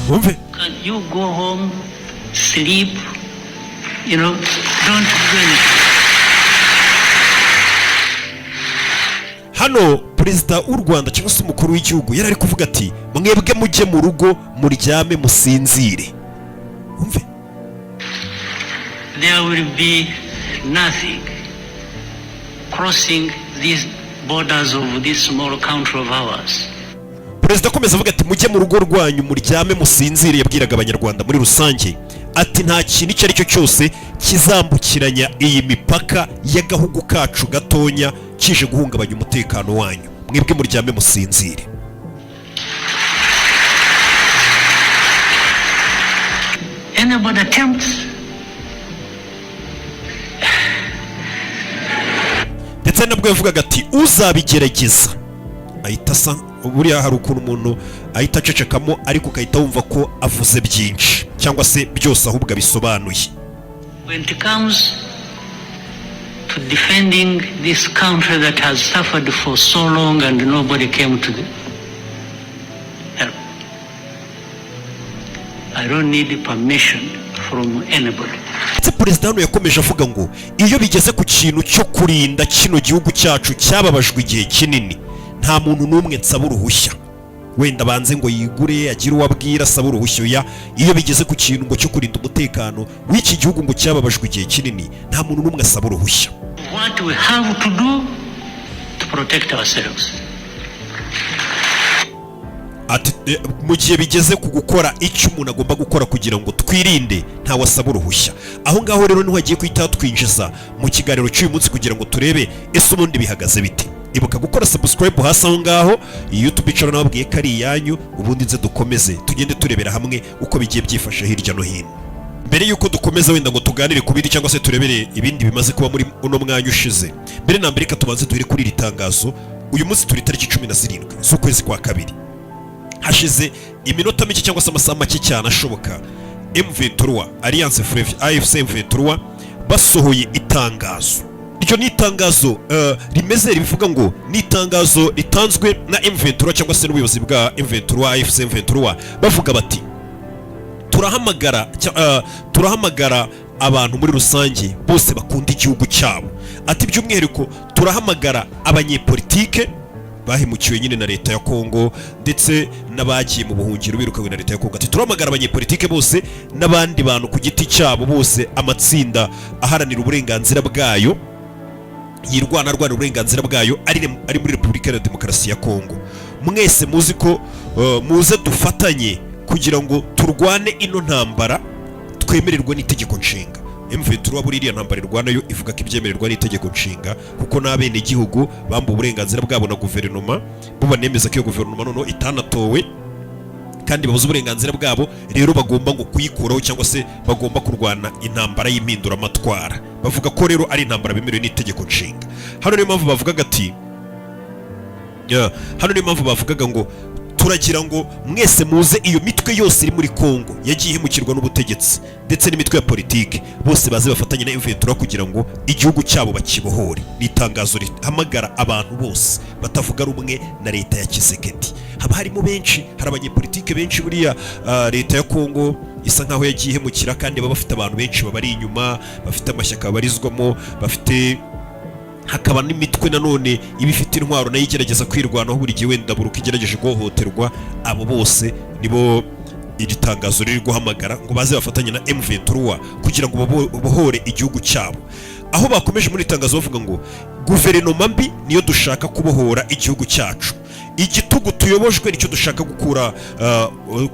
Umve. Can you go home, sleep, don't do anything. Hano perezida w'u Rwanda cyangwa se umukuru w'igihugu yari ari kuvuga ati mwebwe mujye mu rugo muryame musinzire. Umve. There will be nothing crossing these borders of this small country of ours. Perezida akomeza avuga ati mujye mu rugo rwanyu muryame musinzire. Yabwiraga abanyarwanda muri rusange ati nta kintu icyo ari cyo cyose kizambukiranya iyi mipaka y'agahugu kacu gatonya kije guhungabanya umutekano wanyu. Mwebwe muryame musinzire. Anybody attempts ndetse nabwo yavugaga ati uzabigerageza ahita asa buriya hari ukuntu umuntu ahita acecekamo ariko ukahita wumva ko avuze byinshi cyangwa se byose ahubwo abisobanuye. when it comes to defending this country that has suffered for so long and nobody came to help. I don't need permission from anybody. Perezida hano yakomeje avuga ngo iyo bigeze ku kintu cyo kurinda kino gihugu cyacu cyababajwe igihe kinini nta muntu n'umwe nsaba uruhushya, wenda banze ngo yigure agire uwabwira asaba uruhushya ya. Iyo bigeze ku kintu ngo cyo kurinda umutekano w'iki gihugu ngo cyababajwe igihe kinini nta muntu n'umwe asaba uruhushya. What we have to do to protect ourselves. Ati mu gihe bigeze ku gukora icyo umuntu agomba gukora kugira ngo twirinde nta wasaba uruhushya. Aho ngaho rero niho hagiye kwita twinjiza mu kiganiro cy'uyu munsi kugira ngo turebe ese ubundi bihagaze bite. Ibuka gukora subscribe hasi aho ngaho YouTube channel nababwiye ko ari iyanyu, ubundi nze dukomeze tugende turebera hamwe uko bigiye byifashe hirya no hino. Mbere yuko dukomeza wenda ngo tuganire ku bindi cyangwa se turebere ibindi bimaze kuba muri uno mwanya ushize, mbere na mbere tubanze duhere kuri iri tangazo. Uyu munsi turi tariki 17 z'ukwezi kwa kabiri. Hashize iminota mike cyangwa se amasaha make cyane ashoboka M23 Alliance Fleuve AFC M23 basohoye itangazo. Iryo ni itangazo rimeze rivuga ngo ni itangazo ritanzwe na M23 cyangwa se n'ubuyobozi bwa M23 AFC M23 bavuga bati turahamagara abantu muri rusange bose bakunda igihugu cyabo. Ati by'umwihariko turahamagara abanyepolitike bahemukiwe nyine na leta ya Kongo ndetse n'abagiye mu buhungiro birukawe na leta ya Kongo. Ati turamagara abanyepolitike bose n'abandi bantu ku giti cyabo bose, amatsinda aharanira uburenganzira bwayo yirwana uburenganzira bwayo ari muri Repubulika ya Demokarasi ya Kongo. Mwese muzi ko muze dufatanye kugira ngo turwane ino ntambara twemererwa n'itegeko nshinga. M23 buri iriya ntambara irwana yo ivuga ko ibyemererwa n'itegeko nshinga kuko n'abene igihugu bambu uburenganzira bwabo na guverinoma bo banemeza ko iyo guverinoma noneho itanatowe kandi babuze uburenganzira bwabo, rero bagomba ngo kuyikuraho cyangwa se bagomba kurwana intambara y'impindura amatwara. Bavuga ko rero ari intambara bemerewe n'itegeko nshinga. Hano niyo mpamvu bavugaga ngo turagira ngo mwese muze iyo mitwe yose iri muri Kongo yagiye ihemukirwa n'ubutegetsi ndetse n'imitwe ya politike bose baze bafatanye na M23 kugira ngo igihugu cyabo bakibohore. Ni itangazo rihamagara abantu bose batavuga rumwe na leta ya Tshisekedi. Haba harimo benshi, hari abanyepolitike benshi buriya leta ya Kongo isa nkaho yagiye ihemukira kandi baba bafite abantu benshi babari inyuma, bafite amashyaka babarizwamo, bafite hakaba n'imitwe nanone ibifite intwaro nayo igerageza kwirwanaho buri gihe wenda buruka igerageje guhohoterwa. Abo bose nibo iri tangazo riri guhamagara ngo baze bafatanye na M23 kugira ngo babohore igihugu cyabo. Aho bakomeje muri itangazo bavuga ngo guverinoma mbi niyo dushaka kubohora igihugu cyacu, igitugu tuyobojwe nicyo dushaka gukura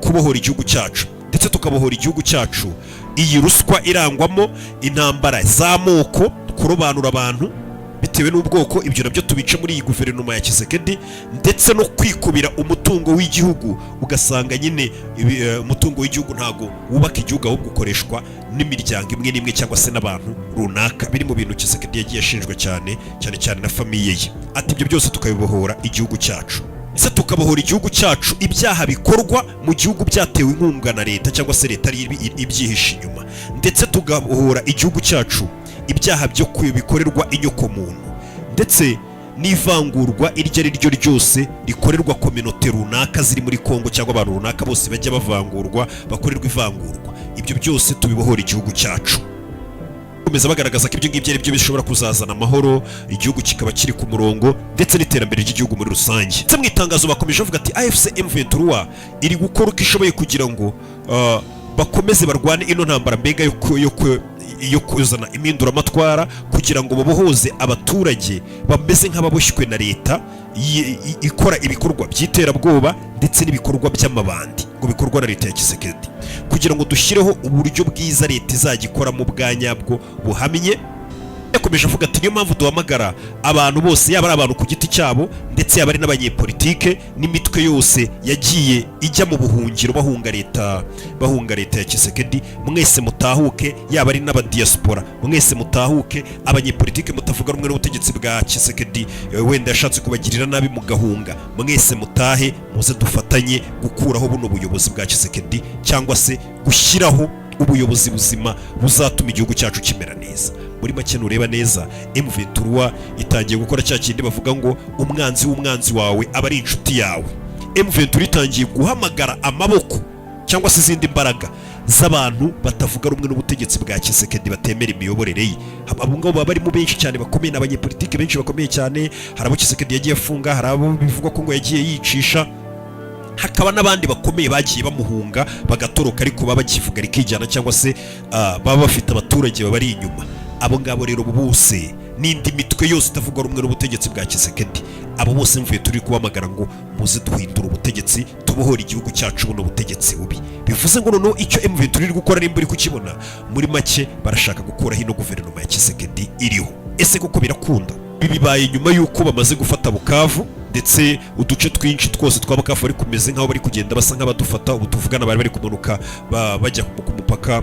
kubohora igihugu cyacu ndetse tukabohora igihugu cyacu. Iyi ruswa irangwamo intambara z'amoko, kurobanura abantu bitewe n'ubwoko, ibyo nabyo tubice muri iyi guverinoma ya Tshisekedi, ndetse no kwikubira umutungo w'igihugu. Ugasanga nyine umutungo w'igihugu ntago wubaka igihugu ahubwo ukoreshwa n'imiryango imwe n'imwe cyangwa se n'abantu runaka. Biri mu bintu Tshisekedi yagiye ashinjwa cyane na famiye ye. Ati ibyo byose tukabibohora igihugu cyacu, ndetse tukabohora igihugu cyacu ibyaha bikorwa mu gihugu byatewe inkunga na leta cyangwa se leta ibyihishe inyuma, ndetse tugabohora igihugu cyacu ibyaha byo bikorerwa inyoko muntu ndetse n'ivangurwa iryo ari ryo ryose rikorerwa kominote runaka ziri muri Kongo cyangwa abantu runaka bose bajya bavangurwa bakorerwa ivangurwa. Ibyo byose tubibohora igihugu cyacu. Komeza bagaragaza ko ibyo ngibyo ari byo bishobora kuzazana amahoro, igihugu kikaba kiri ku murongo ndetse n'iterambere ry'igihugu muri rusange. Ndetse mu itangazo bakomeje bavuga ati AFC M23 iri gukora uko ishoboye kugira ngo bakomeze barwane ino ntambara mbega yo kuzana impinduramatwara kugira ngo babohoze abaturage bameze nk'ababoshywe na leta ikora ibikorwa by'iterabwoba ndetse n'ibikorwa by'amabandi ngo bikorwa na leta ya Tshisekedi, kugira ngo dushyireho uburyo bwiza leta izajya ikoramo bwa nyabwo buhamye. Yakomeje avuga ati niyo mpamvu duhamagara abantu bose, yaba ari abantu ku giti cyabo ndetse yaba ari n'abanyepolitike n'imitwe yose yagiye ijya mu buhungiro bahunga leta ya Tshisekedi, mwese mutahuke, yaba ari n'abadiaspora mwese mutahuke, abanyepolitike mutavuga rumwe n'ubutegetsi bwa Tshisekedi wenda yashatse kubagirira nabi mugahunga, mwese mutahe muze dufatanye gukuraho buno buyobozi bwa Tshisekedi cyangwa se gushyiraho ubuyobozi buzima buzatuma igihugu cyacu kimera neza. Muri make nureba neza M23 itangiye gukora cya kindi bavuga ngo umwanzi w'umwanzi wawe aba ari inshuti yawe. M23 itangiye guhamagara amaboko cyangwa se izindi mbaraga z'abantu batavuga rumwe n'ubutegetsi bwa Tshisekedi batemera imiyoborere ye. Abo ngabo baba bari mu benshi cyane bakomeye, n'abanyepolitike benshi bakomeye cyane. Hari abo Tshisekedi yagiye afunga, hari abo bivuga ko ngo yagiye yicisha, hakaba n'abandi bakomeye bagiye bamuhunga bagatoroka ariko baba bakivuga rikijyana cyangwa se baba bafite abaturage babari inyuma. Abo ngabo rero bose n'indi mitwe yose itavuga rumwe n'ubutegetsi bwa Tshisekedi, abo bose mvuye turi kubamagara ngo muze duhindura ubutegetsi tubohora igihugu cyacu buno butegetsi bubi. Bivuze ngo noneho icyo M23 iri gukora nimba uri kukibona, muri make barashaka gukuraho ino guverinoma ya Tshisekedi iriho. Ese koko birakunda? Bibaye nyuma y'uko bamaze gufata Bukavu ndetse uduce twinshi twose twa Bukavu bari kumeze nk'aho bari kugenda basa nk'abadufata. Ubu tuvugana bari kumanuka bajya ku mupaka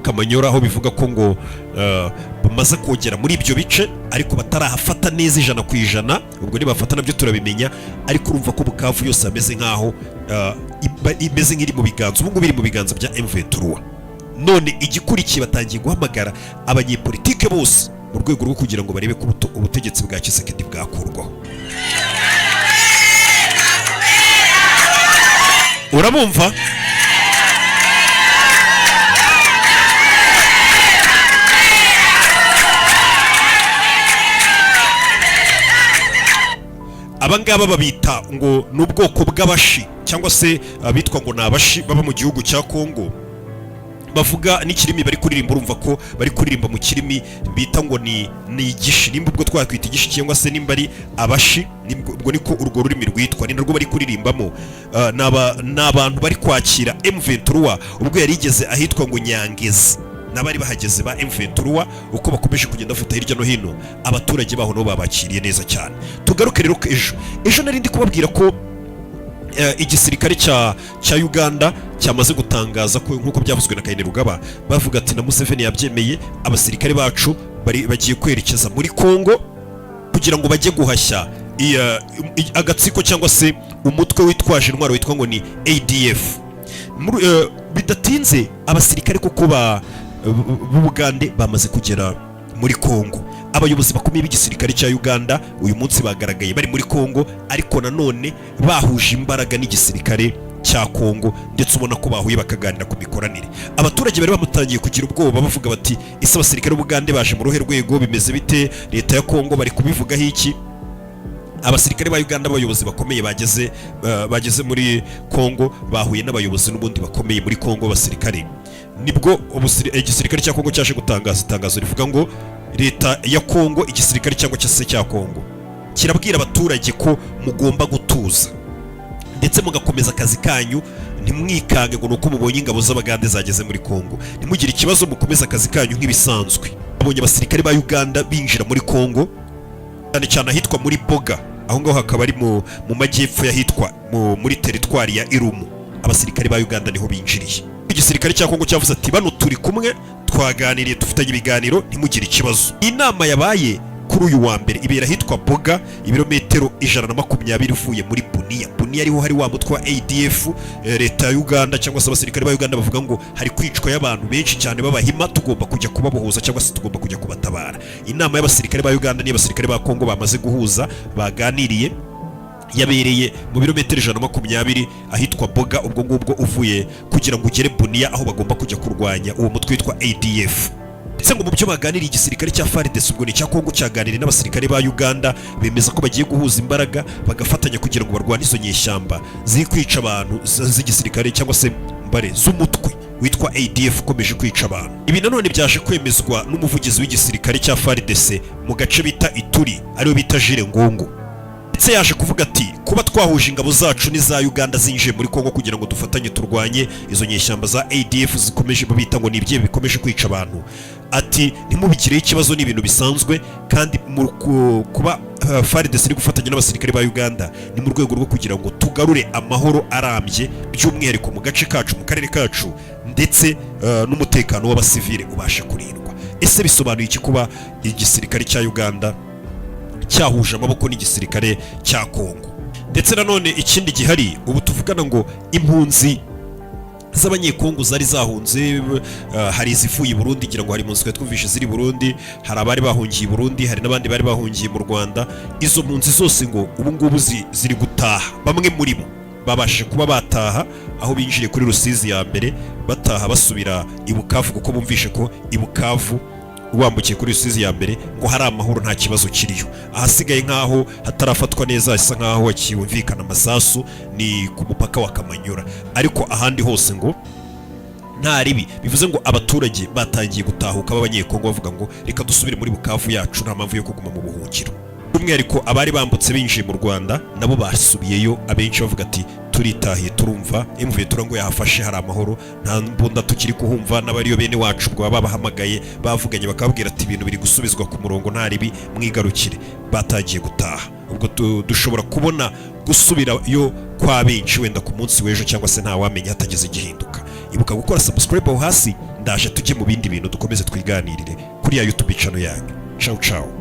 Kamanyora, aho bivuga ko ngo bamaze kogera muri ibyo bice ariko batarahafata neza 100%. Ubwo nibafata nabyo turabimenya, ariko urumva ko Bukavu yose ameze nk'aho imeze nk'iri mu biganza, ubu ngo biri mu biganza bya M23. None igikurikiye batangiye guhamagara abanyepolitike bose mu rwego rwo kugira ngo barebe ko ubutegetsi bwa Tshisekedi bwakurwaho. Urabumva? Abangaba babita ngo n'ubwoko bw'abashi cyangwa se bitwa ngo nabashi baba mu gihugu cya Kongo. Bavuga n'ikirimi bari kuririmba, urumva ko bari kuririmba mu kirimi bita ngo ni igishi, nimba ubwo twakwita igishi cyangwa se nimba ari abashi, ubwo niko urwo rurimi rwitwa, ni narwo bari kuririmbamo. N'abantu bari kwakira M23 ubwo yari igeze ahitwa ngo Nyangezi, n'abari bahageze ba M23 uko bakomeje kugenda bafuta hirya no hino, abaturage baho nabo babakiriye neza cyane. Tugaruke rero ejo nari ndi kubabwira ko igisirikare cya Uganda cyamaze gutangaza ko nkuko byavuzwe na Kainerugaba, bavuga ati na Museveni yabyemeye, abasirikare bacu bagiye kwerekeza muri Kongo kugira ngo bajye guhashya agatsiko cyangwa se umutwe witwaje intwaro witwa ngo ni ADF. Bidatinze abasirikare kuko b'Ubugande bamaze kugera muri Kongo. Abayobozi bakomeye b'igisirikare cya Uganda uyu munsi bagaragaye bari muri Kongo, ariko nanone bahuje imbaraga n'igisirikare cya Kongo, ndetse ubona ko bahuye bakaganira ku mikoranire. Abaturage bari bamutangiye kugira ubwoba bavuga bati ese abasirikare b'Ubugande baje mu ruhe rwego bimeze bite, leta ya Kongo bari kubivugaho iki? Abasirikare ba Uganda abayobozi bakomeye bageze muri Kongo bahuye n'abayobozi n'ubundi bakomeye muri Kongo abasirikare. Nibwo igisirikare cya Kongo cyaje gutangaza itangazo rivuga ngo leta ya Kongo, igisirikare cyangwa cyase cya Kongo kirabwira abaturage ko mugomba gutuza ndetse mugakomeza akazi kanyu, ntimwikange ngo nuko mubonye ingabo z'Abagande zageze muri Kongo, ntimugire ikibazo, mukomeza akazi kanyu nk'ibisanzwe. Abonye abasirikare ba Uganda binjira muri Kongo, cyane cyane ahitwa muri Boga, aho ngaho hakaba ari mu majyepfo yahitwa muri teritwari ya Irumu. Abasirikare ba Uganda niho binjiriye. Igisirikare cya Kongo cyavuze ati bano turi kumwe, twaganiriye, dufitanye ibiganiro, ntimugire ikibazo. Inama yabaye kuri uyu wa mbere ibera ahitwa Boga, ibirometero ibirometero 120 uvuye muri Bunia ariho hari wa mutwe wa ADF. Leta ya Uganda cyangwa se abasirikare ba Uganda bavuga ngo hari kwicwa y'abantu benshi cyane b'abahima, tugomba kujya kubabohoza cyangwa se tugomba kujya kubatabara. Inama y'abasirikare ba Uganda n'abasirikare ba Kongo bamaze guhuza baganiriye yabereye mu birometero 120 ahitwa Boga, ubwo ngubwo uvuye kugira ngo ugere Bunia aho bagomba kujya kurwanya uwo mutwe witwa ADF. Ndetse ngo mu byo baganiriye igisirikare cya FARDC ubwo ni cya Kongo cyaganiriye n'abasirikare ba Uganda, bemeza ko bagiye guhuza imbaraga bagafatanya kugira ngo barwane izo nyeshyamba ziri kwica abantu z'igisirikare cyangwa se mbare z'umutwe witwa ADF ukomeje kwica abantu. Ibi nanone byaje kwemezwa n'umuvugizi w'igisirikare cya FARDC mu gace bita Ituri ariwe bita Jules Ngongo. Ndetse yaje kuvuga ati kuba twahuje ingabo zacu n'iza Uganda zinjiye muri Kongo kugira ngo dufatanye turwanye izo nyeshyamba za ADF zikomeje babita ngo nibye bikomeje kwica abantu, ati ntimubigireho ikibazo ni ibintu bisanzwe, kandi kuba FARDC iri gufatanya n'abasirikare ba Uganda ni mu rwego rwo kugira ngo tugarure amahoro arambye by'umwihariko mu gace kacu mu karere kacu, ndetse n'umutekano w'abasivile ubashe kurindwa. Ese bisobanuye iki kuba igisirikare cya Uganda cyahuje amaboko n'igisirikare cya Kongo? Ndetse nanone ikindi gihari ubu tuvugana ngo impunzi z'abanyekongo zari zahunze, hari izivuye i Burundi, ngira ngo hari impunzi twumvishe ziri Burundi, hari abari bahungiye i Burundi, hari n'abandi bari bahungiye mu Rwanda. Izo mpunzi zose ngo ubu ngubu ziri gutaha, bamwe muri bo babashije kuba bataha aho binjiye kuri Rusizi ya mbere, bataha basubira i Bukavu kuko bumvishe ko i Bukavu wambukiye kuri Rusizi ya mbere ngo hari amahoro nta kibazo kiriyo. Ahasigaye nkaho hatarafatwa neza, isa nkaho hakiyumvikana amasasu ni ku mupaka wa Kamanyura, ariko ahandi hose ngo nta ribi. Bivuze ngo abaturage batangiye gutahuka b'abanyekongo bavuga ngo reka dusubire muri Bukavu yacu, nta mpamvu yo kuguma mu buhungiro. By'umwihariko abari bambutse binjiye mu Rwanda nabo basubiyeyo, abenshi bavuga ati turitahiye, turumva M23 ngo yahafashe, hari amahoro, nta mbunda tukiri kuhumva, n'abariyo bene wacu ubwo babahamagaye bavuganye bakabwira ati ibintu biri gusubizwa ku murongo, nta ribi mwigarukire. Batagiye gutaha, ubwo dushobora kubona gusubirayo kwa benshi wenda ku munsi w'ejo cyangwa se nta wamenya hatageze igihinduka. Ibuka gukora subscribe aho hasi, ndaje tujye mu bindi bintu dukomeze twiganirire kuri ya YouTube channel yanyu. Ciao ciao.